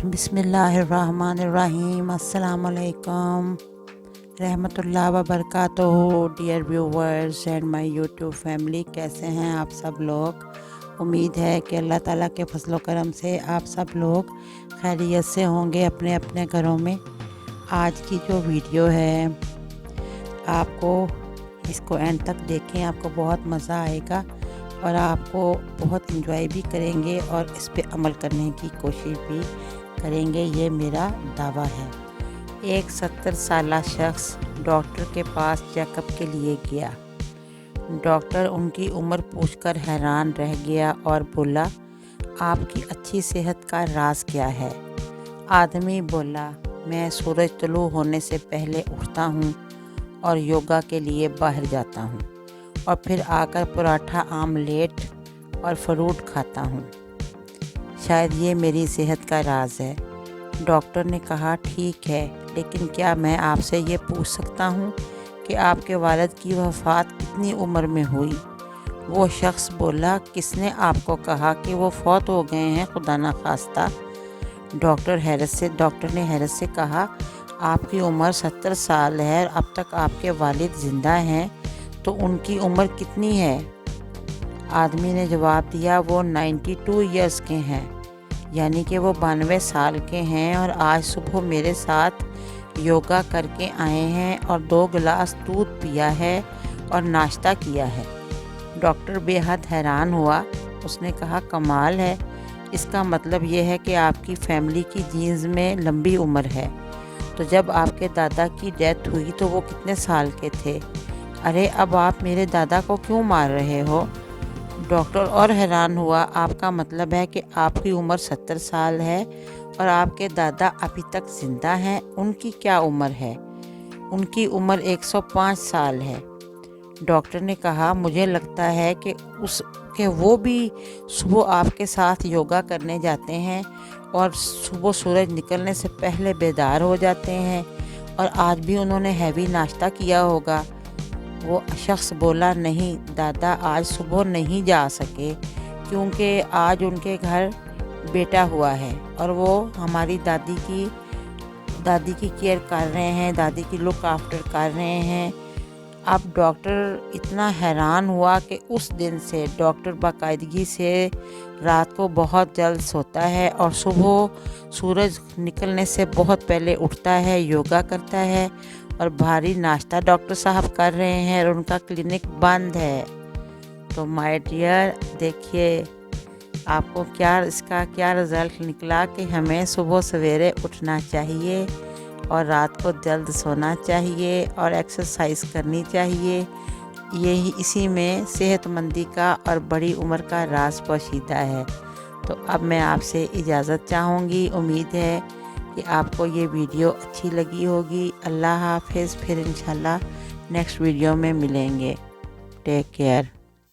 بسم اللہ الرحمن الرحیم۔ السلام علیکم رحمۃ اللہ وبرکاتہ۔ Dear viewers and my YouTube family, کیسے ہیں آپ سب لوگ؟ امید ہے کہ اللہ تعالیٰ کے فضل و کرم سے آپ سب لوگ خیریت سے ہوں گے اپنے اپنے گھروں میں۔ آج کی جو ویڈیو ہے آپ کو اس کو اینڈ تک دیکھیں، آپ کو بہت مزہ آئے گا اور آپ کو بہت انجوائے بھی کریں گے اور اس پہ عمل کرنے کی کوشش بھی کریں گے، یہ میرا دعویٰ ہے۔ ایک 70 سالہ شخص ڈاکٹر کے پاس چیک اپ کے لیے گیا۔ ڈاکٹر ان کی عمر پوچھ کر حیران رہ گیا اور بولا، آپ کی اچھی صحت کا راز کیا ہے؟ آدمی بولا، میں سورج طلوع ہونے سے پہلے اٹھتا ہوں اور یوگا کے لیے باہر جاتا ہوں اور پھر آ کر پراٹھا آملیٹ اور فروٹ کھاتا ہوں، شاید یہ میری صحت کا راز ہے۔ ڈاکٹر نے کہا، ٹھیک ہے، لیکن کیا میں آپ سے یہ پوچھ سکتا ہوں کہ آپ کے والد کی وفات کتنی عمر میں ہوئی؟ وہ شخص بولا، کس نے آپ کو کہا کہ وہ فوت ہو گئے ہیں؟ خدا نخواستہ۔ ڈاکٹر نے حیرت سے کہا، آپ کی عمر 70 سال ہے، اب تک آپ کے والد زندہ ہیں، تو ان کی عمر کتنی ہے؟ آدمی نے جواب دیا، وہ 92 ایئرس کے ہیں، یعنی کہ وہ 92 سال کے ہیں، اور آج صبح میرے ساتھ یوگا کر کے آئے ہیں اور 2 گلاس دودھ پیا ہے اور ناشتہ کیا ہے۔ ڈاکٹر بے حد حیران ہوا۔ اس نے کہا، کمال ہے، اس کا مطلب یہ ہے کہ آپ کی فیملی کی جینز میں لمبی عمر ہے۔ تو جب آپ کے دادا کی ڈیتھ ہوئی تو وہ کتنے سال کے تھے؟ ارے اب آپ میرے دادا کو کیوں مار رہے ہو؟ ڈاکٹر اور حیران ہوا، آپ کا مطلب ہے کہ آپ کی عمر 70 سال ہے اور آپ کے دادا ابھی تک زندہ ہیں؟ ان کی کیا عمر ہے؟ ان کی عمر 105 سال ہے۔ ڈاکٹر نے کہا، مجھے لگتا ہے کہ وہ بھی صبح آپ کے ساتھ یوگا کرنے جاتے ہیں اور صبح سورج نکلنے سے پہلے بیدار ہو جاتے ہیں، اور آج بھی انہوں نے ہیوی ناشتہ کیا ہوگا۔ وہ شخص بولا، نہیں، دادا آج صبح نہیں جا سکے کیونکہ آج ان کے گھر بیٹا ہوا ہے اور وہ ہماری دادی کی کیئر کر رہے ہیں، دادی کی لک آفٹر کر رہے ہیں۔ اب ڈاکٹر اتنا حیران ہوا کہ اس دن سے ڈاکٹر باقاعدگی سے رات کو بہت جلد سوتا ہے اور صبح سورج نکلنے سے بہت پہلے اٹھتا ہے، یوگا کرتا ہے، اور بھاری ناشتہ ڈاکٹر صاحب کر رہے ہیں اور ان کا کلینک بند ہے۔ تو مائی ڈیئر، دیکھیے آپ کو اس کا کیا رزلٹ نکلا کہ ہمیں صبح سویرے اٹھنا چاہیے اور رات کو جلد سونا چاہیے اور ایکسرسائز کرنی چاہیے۔ اسی میں صحت مندی کا اور بڑی عمر کا راز پوشیدہ ہے۔ تو اب میں آپ سے اجازت چاہوں گی، امید ہے کہ آپ کو یہ ویڈیو اچھی لگی ہوگی۔ اللہ حافظ، پھر انشاءاللہ نیکسٹ ویڈیو میں ملیں گے۔ Take care.